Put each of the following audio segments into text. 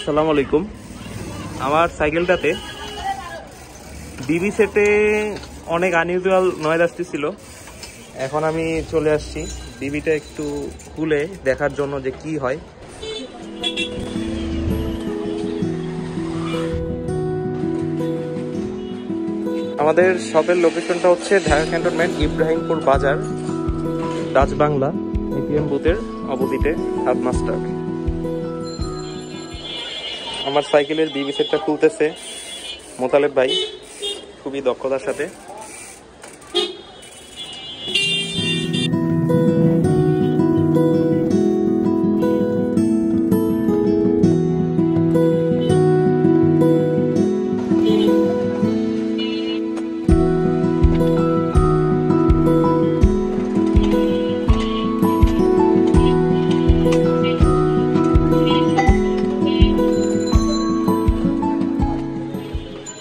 আসসালামু আলাইকুম। আমার সাইকেলটাতে ডিবি সেটে অনেক আনইউজুয়াল নয়েজ আসতেছিল। এখন আমি চলে আসছি ডিবিটা একটু খুলে দেখার জন্য যে কি হয়। আমাদের শপের লোকেশনটা হচ্ছে ঢাকা ক্যান্টনমেন্ট ইব্রাহিমপুর বাজার, ডাচ বাংলা এটিএম বুথের অপোজিটে হাফমাস্টার। আমার সাইকেলের ডিবি সেটটা খুলতেছে মোতালেব ভাই খুবই দক্ষতার সাথে।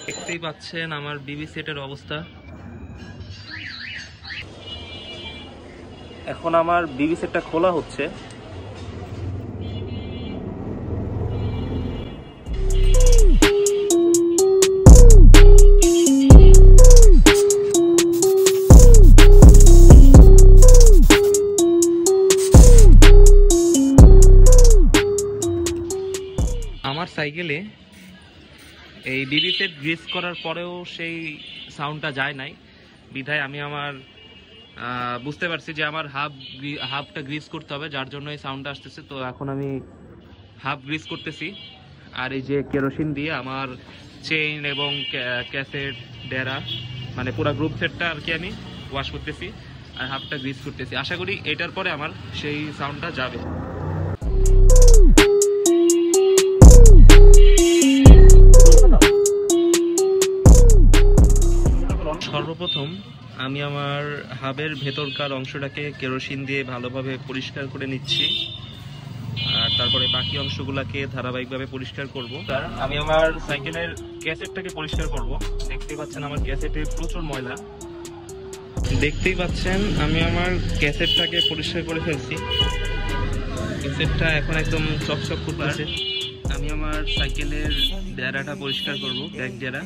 দেখতেই পাচ্ছেন আমার ডিবি সেটের অবস্থা। এখন আমার ডিবি সেটটা খোলা হচ্ছে। আমার সাইকেলে এই ডিবি সেট গ্রিস করার পরেও সেই সাউন্ডটা যায় নাই, বিধায় আমি আমার বুঝতে পারছি যে আমার হাফটা গ্রিস করতে হবে, যার জন্য এই সাউন্ডটা আসতেছে। তো এখন আমি হাফ গ্রিস করতেছি, আর এই যে কেরোসিন দিয়ে আমার চেইন এবং ক্যাসেট ডেরা মানে পুরো গ্রুপ সেটটা আর কি আমি ওয়াশ করতেছি আর হাফটা গ্রিস করতেছি। আশা করি এটার পরে আমার সেই সাউন্ডটা যাবে। সর্বপ্রথম আমি আমার হাবের ভেতরকার অংশটাকে কেরোসিন দিয়ে ভালোভাবে পরিষ্কার করে নিচ্ছি, আর তারপরে বাকি অংশগুলোকে ধারাবাহিকভাবে পরিষ্কার করব। আমি আমার সাইকেলের ক্যাসেটটাকে পরিষ্কার করব। দেখতেই পাচ্ছেন আমার ক্যাসেটে প্রচুর ময়লা। দেখতেই পাচ্ছেন আমি আমার ক্যাসেটটাকে পরিষ্কার করে ফেলছি। ক্যাসেটটা এখন একদম চকচক করতেছে। আমি আমার সাইকেলের ডেরাটা পরিষ্কার করব, ব্যাক ডেরা।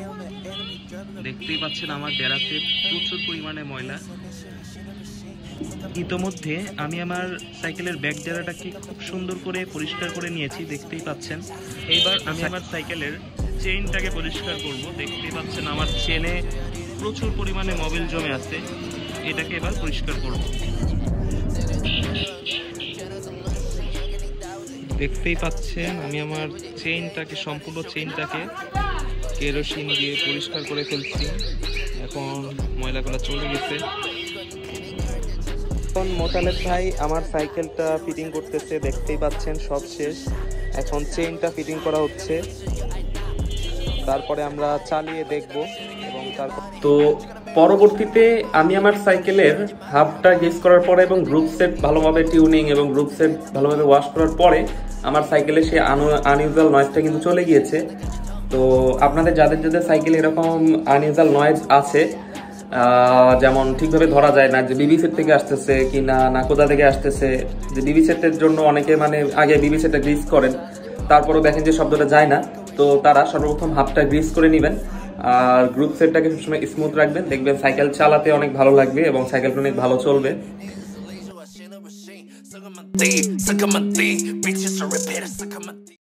দেখতেই পাচ্ছেন আমার ডেরাতে প্রচুর পরিমাণে ময়লা। ইতোমধ্যে আমি আমার সাইকেলের ব্যাক ডেরাটাকে খুব সুন্দর করে পরিষ্কার করে নিয়েছি, দেখতেই পাচ্ছেন। এইবার আমি আমার সাইকেলের চেইনটাকে পরিষ্কার করব। দেখতেই পাচ্ছেন আমার চেনে প্রচুর পরিমাণে মোবিল জমে আছে, এটাকে এবার পরিষ্কার করব। দেখতেই পাচ্ছেন আমি আমার চেইনটাকে সম্পূর্ণ চেইনটাকে কেরোসিন দিয়ে পরিষ্কার করে ফেলছি। এখন ময়লাগুলো চলে গেছে। এখন মোতালেব ভাই আমার সাইকেলটা ফিটিং করতেছে, দেখতেই পাচ্ছেন সব শেষ। এখন চেইনটা ফিটিং করা হচ্ছে, তারপরে আমরা চালিয়ে দেখব। এবং তারপর তো পরবর্তীতে আমি আমার সাইকেলের হাফটা গ্রিস করার পরে এবং গ্রুপ সেট ভালোভাবে টিউনিং এবং গ্রুপ সেট ভালোভাবে ওয়াশ করার পরে আমার সাইকেলে সেই আনইউজুয়াল নয়েজটা কিন্তু চলে গিয়েছে। তো আপনাদের যাদের যাদের সাইকেলে এরকম আনইউজুয়াল নয়েজ আছে, যেমন ঠিকভাবে ধরা যায় না যে ডিবি সেট থেকে আসতেছে কি না কোথা থেকে আসতেছে, যে ডিবি সেটের জন্য অনেকে মানে আগে ডিবি সেটটা গ্রিস করেন, তারপরেও দেখেন যে শব্দটা যায় না, তো তারা সর্বপ্রথম হাফটা গ্রিস করে নেবেন আর গ্রুপ সেটটাকে সবসময় স্মুথ রাখবেন। দেখবেন সাইকেল চালাতে অনেক ভালো লাগবে এবং সাইকেলটা অনেক ভালো চলবে।